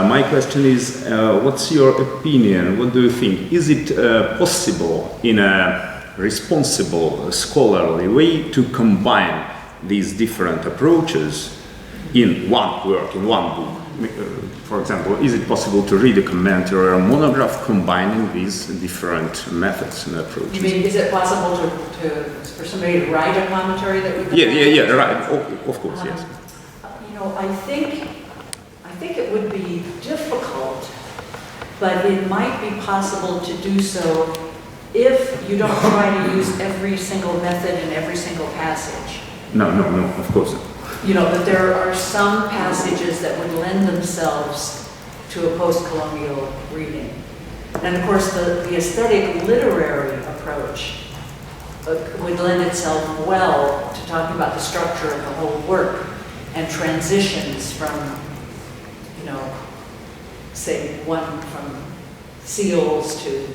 My question is, what's your opinion? What do you think? Is it possible in a responsible, scholarly way to combine these different approaches in one work, in one book? For example, is it possible to read a commentary or a monograph combining these different methods and approaches? You mean, is it possible for somebody to write a commentary that we could... Yeah, right. Of course, yes. I think it would be difficult, but it might be possible to do so if you don't try to use every single method in every single passage. No, of course not. That there are some passages that would lend themselves to a post-colonial reading. And of course, the aesthetic literary approach would lend itself well to talking about the structure of the whole work and transitions from, say, one from seals to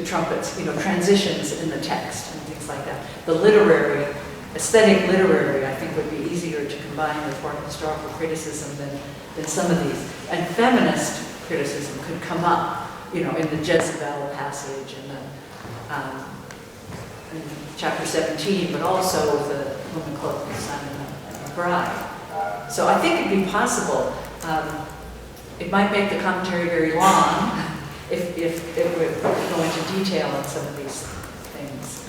trumpets, transitions in the text and things like that. The aesthetic literary, I think, would be easier to combine with more historical criticism than some of these. And feminist criticism could come up, in the Jezebel passage and in chapter 17, but also with the woman clothed with the sun and the bride. So I think it'd be possible. It might make the commentary very long if it would go into detail on some of these things,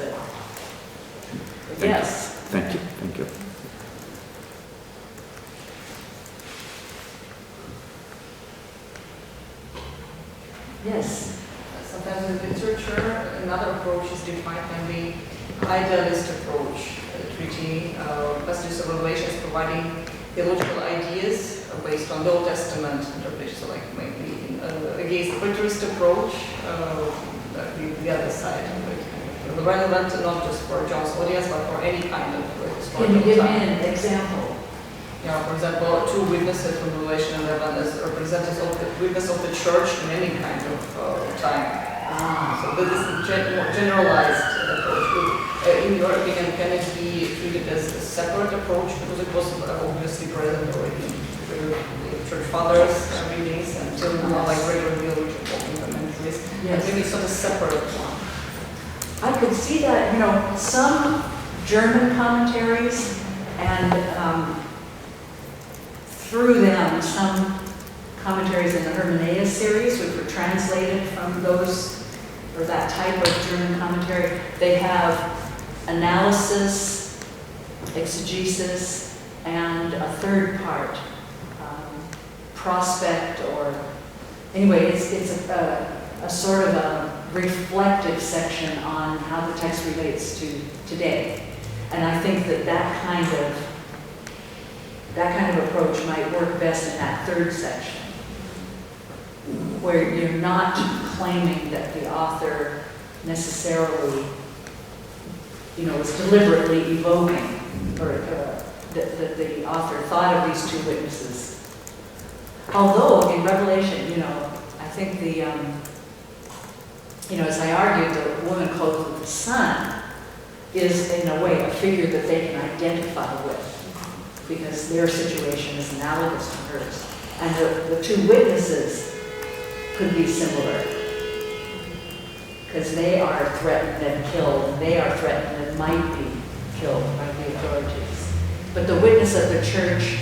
but yes. Thank you. Yes. Sometimes in literature, another approach is defined by the idealist approach, treating passages of Revelation as providing theological ideas based on the Old Testament interpretation, so like maybe against the preterist approach, the other side. Relevant not just for John's audience, but for any kind of historical. Can you give me an example? For example, two witnesses from Revelation 11 as representatives of the witness of the church in any kind of time. So this is more generalized approach. In your opinion, can it be treated as a separate approach because it was obviously present already in the church fathers' readings and still more like regular theological commentaries? Yes. Maybe sort of separate one. I could see that, some German commentaries and through them some commentaries in the Hermeneia series, which were translated from those, or that type of German commentary. They have analysis, exegesis, and a third part, prospect, or anyway, it's a sort of a reflective section on how the text relates to today. And I think that kind of approach might work best in that third section, where you're not claiming that the author necessarily, was deliberately evoking, or that the author thought of these two witnesses. Although in Revelation, I think as I argued, the woman clothed with the sun is in a way a figure that they can identify with, because their situation is analogous to hers. And the two witnesses could be similar, because they are threatened and killed, and they are threatened and might be killed by the authorities. But the witness of the church,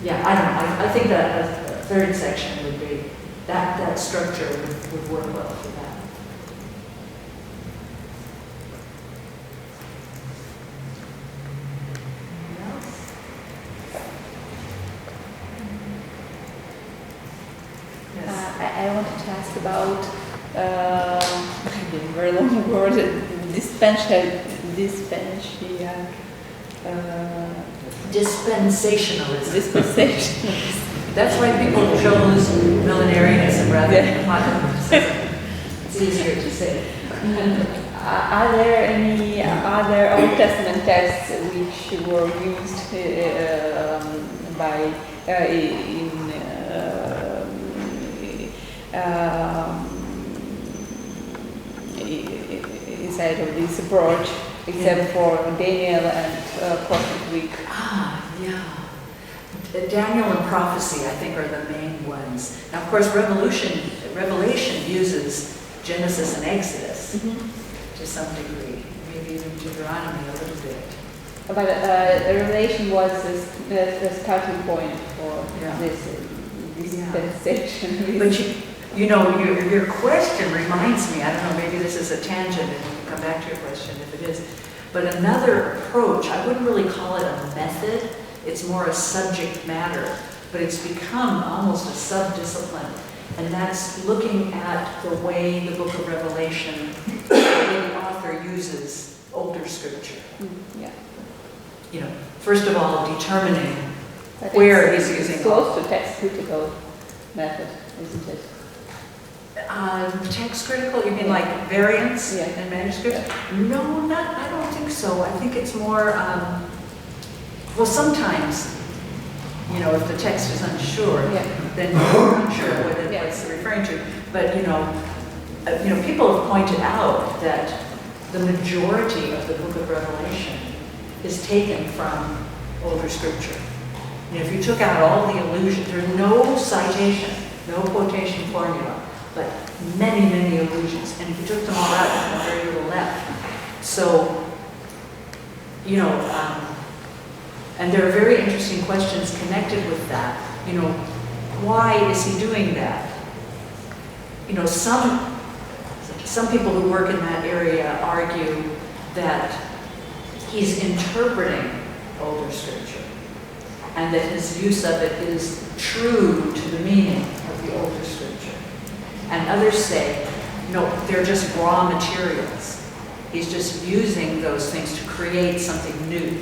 I don't know, I think that a third section would be, that structure would work well for that. I wanted to ask about maybe a very long word, dispensationalism. That's why people chose millenarianism rather than apocalypticism. It's easier to say. Are there any other Old Testament texts which were used by inside of this approach, except for Daniel and Prophet Week. Yeah. Daniel and prophecy, I think, are the main ones. Now, of course, Revelation uses Genesis and Exodus to some degree, maybe even Deuteronomy a little bit. But Revelation was the starting point for this dispensation. But you know, your question reminds me, I don't know, maybe this is a tangent and we can come back to your question if it is, but another approach, I wouldn't really call it a method, it's more a subject matter, but it's become almost a sub-discipline, and that's looking at the way the book of Revelation, the way the author uses older scripture. Yeah. You know, first of all, determining But where it's he's using close to text critical method, isn't it? text critical, you mean like variants Yeah. in manuscripts? No, I don't think so. I think it's more, well, sometimes, you know, if the text is unsure, Yeah. then you're not sure what Yeah. it's referring to. But, you know, people have pointed out that the majority of the book of Revelation is taken from older scripture. You know, if you took out all the allusions, there's no citation, no quotation formula, but many, many allusions. And if you took them all out, there's very little left. So, you know, and there are very interesting questions connected with that. You know, why is he doing that? You know, some people who work in that area argue that he's interpreting older scripture and that his use of it is true to the meaning of the older scripture. And others say, no, they're just raw materials. He's just using those things to create something new.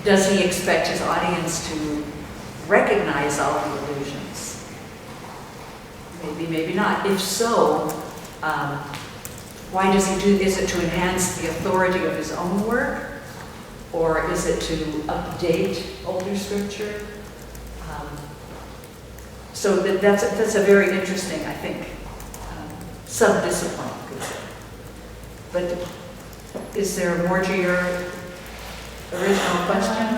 Does he expect his audience to recognize all the allusions? Maybe, maybe not. If so, why does he do? Is it to enhance the authority of his own work? Or is it to update older scripture? So that's a very interesting, I think, sub-discipline, you could say. But is there more to your original question?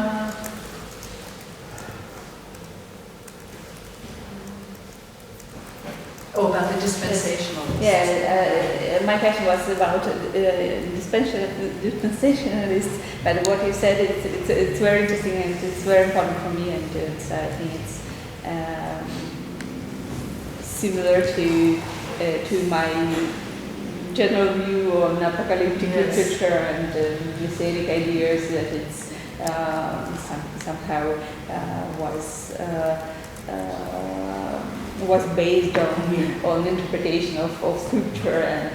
Oh, about the dispensational. Yeah, my question was about dispensationalists, but what you said, it's very interesting and it's very important for me, and I think it's similar to my general view on apocalyptic literature and messianic ideas, that it's somehow was based on interpretation of scripture, and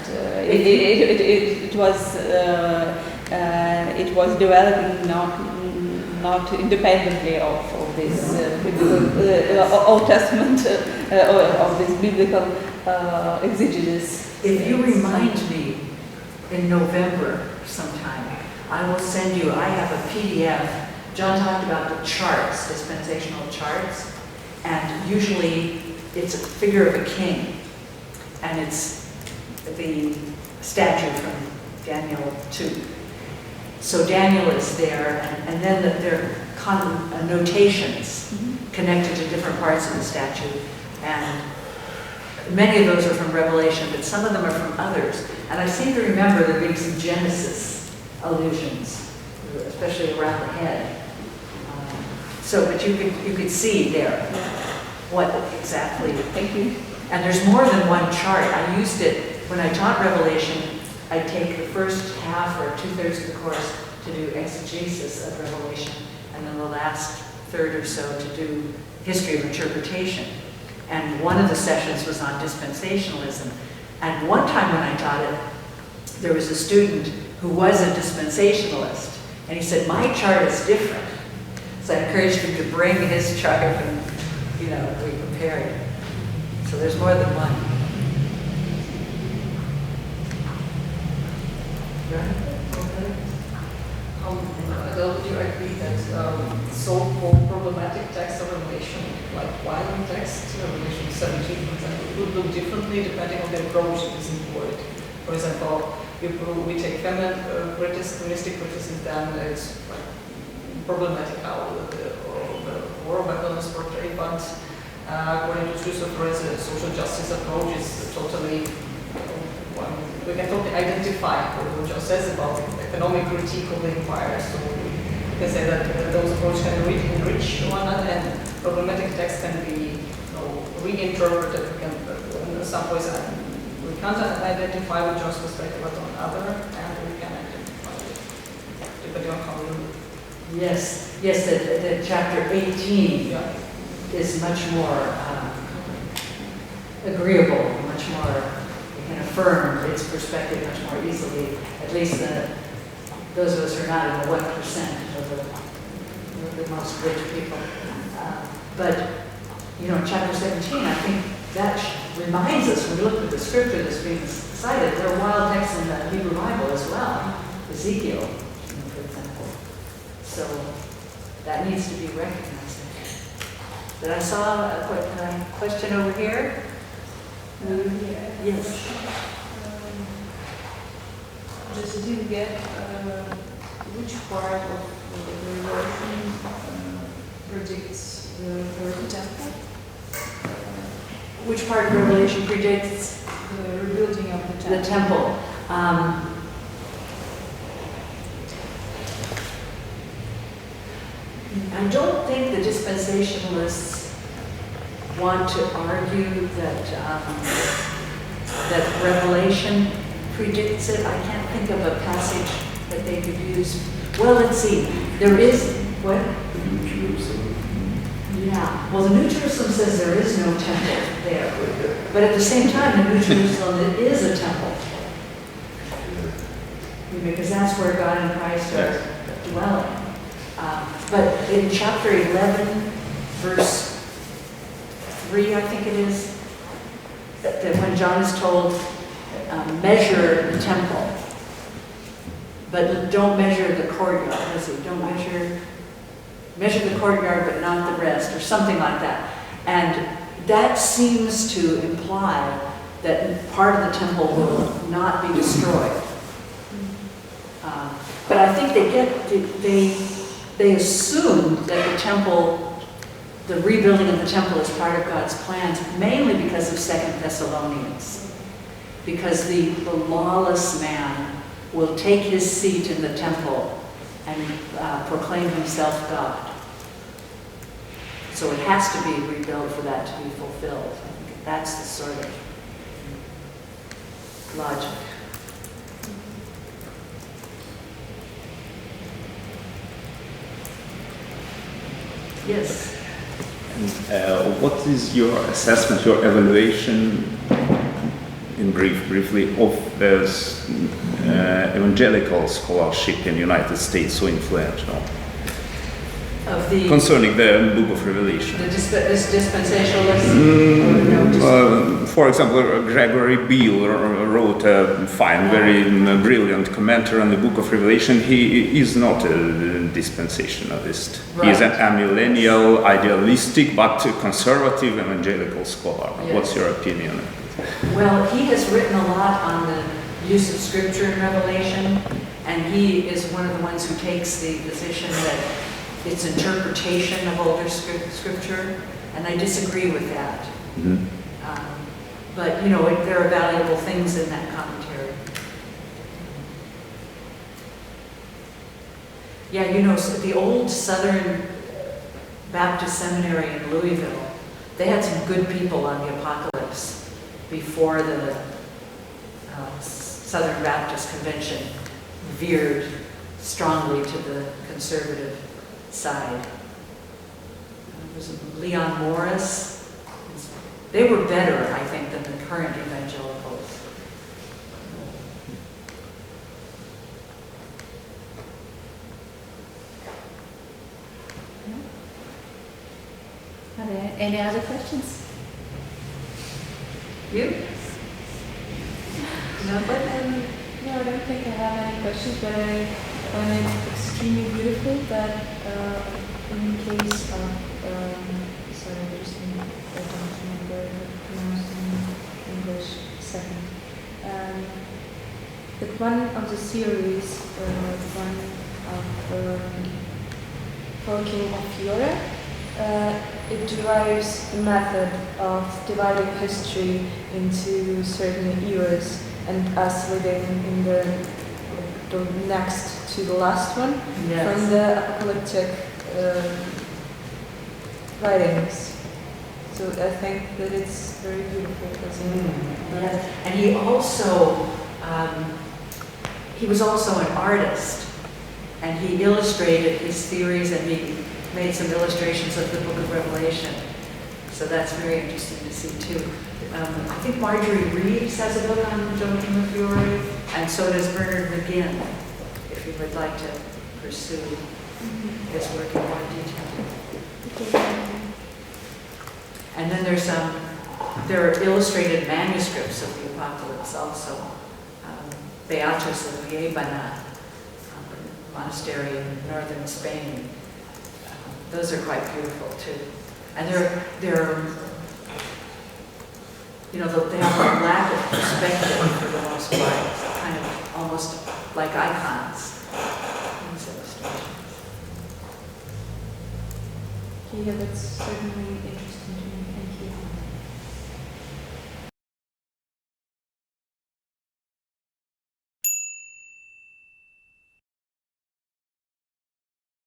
it was developing not independently of this Old Testament of this biblical exegesis. If you remind me in November sometime, I will send you, I have a PDF. John talked about the charts, dispensational charts, and usually it's a figure of a king, and it's the statue from Daniel 2. So Daniel is there, and then there are notations connected to different parts of the statue, and many of those are from Revelation, but some of them are from others. And I seem to remember there being some Genesis allusions, especially around the head. But you could see there what exactly. Thank you. And there's more than one chart. I used it when I taught Revelation. I'd take the first half or 2/3 of the course to do exegesis of Revelation, and then the last third or so to do history of interpretation. And one of the sessions was on dispensationalism. And one time when I taught it, there was a student who was a dispensationalist, and he said, my chart is different. So I encouraged him to bring his chart, and we compared. So there's more than one. Adele, would you agree that differently depending on the approach that is employed. For example, we take holistic criticism, then it's like problematic how the war weapon is portrayed, but according to Christopher, the social justice approach is totally, we can totally identify what John says about economic critique of the empire. So we can say that those approaches can enrich one another, and problematic text can be reinterpreted. In some ways, we can't identify with John's perspective, but on other, and we can identify it depending on how we. Yes, the chapter 18 is much more agreeable, much more, you can affirm its perspective much more easily, at least those of us who are not in the 1% of the most rich people. But, chapter 17, I think that reminds us, when we look at the scripture that's being cited, there are wild texts in the Hebrew Bible as well, Ezekiel, for example. So that needs to be recognized. But I saw a question over here. Yes. Just didn't get which part of the Revelation predicts the third temple? Which part of Revelation predicts The rebuilding of the temple. the temple? I don't think the dispensationalists want to argue that that Revelation predicts it. I can't think of a passage that they could use. Well, let's see. There is what? New Jerusalem. Yeah. Well, the New Jerusalem says there is no temple there, but at the same time, the New Jerusalem it is a temple because that's where God and Christ are dwelling. But in chapter 11, verse 3, I think it is, that when John is told, measure the temple, but don't measure the courtyard, does he? Don't measure the courtyard, but not the rest, or something like that. And that seems to imply that part of the temple will not be destroyed. But I think they assume that the temple, the rebuilding of the temple is part of God's plans, mainly because of 2 Thessalonians. Because the lawless man will take his seat in the temple and proclaim himself God. So it has to be rebuilt for that to be fulfilled. I think that's the sort of logic. Yes. What is your assessment, your evaluation, briefly, of this evangelical scholarship in the United States so influential Of the concerning the Book of Revelation? this dispensationalist? For example, Gregory Beale wrote a fine, very brilliant commentary on the Book of Revelation. He is not a dispensationalist. He is an amillennial, idealistic, but conservative evangelical scholar. Yes. What's your opinion? Well, he has written a lot on the use of Scripture in Revelation, and he is one of the ones who takes the position that it's interpretation of older Scripture, and I disagree with that. Mm-hmm. But, there are valuable things in that commentary. Yeah, so the old Southern Baptist Seminary in Louisville, they had some good people on the Apocalypse before the Southern Baptist Convention veered strongly to the conservative side. It was Leon Morris. They were better, I think, than the current evangelicals. Are there any other questions? You? No, I don't think I have any questions, but I find it extremely beautiful that in case of, sorry, I just need, I don't remember how to pronounce the name. English second. But one of the series, one of Joaquim Fiore, it derives the method of dividing history into certain eras and us living in the next to the last one from the apocalyptic writings. So I think that it's very beautiful. Yes. And he also, he was also an artist, and he illustrated his theories, and he made some illustrations of the Book of Revelation. So that's very interesting to see too. I think Marjorie Reeves has a book on Joachim Fiore, and so does Bernard McGinn, if you would like to pursue his work in more detail. And then there are illustrated manuscripts of the Apocalypse also. Beatrice of Liébana, monastery in northern Spain. Those are quite beautiful too. And they're you know, they have a lack of perspective for the most part, kind of almost like icons. These illustrations. Yeah, that's certainly interesting to me. Thank you.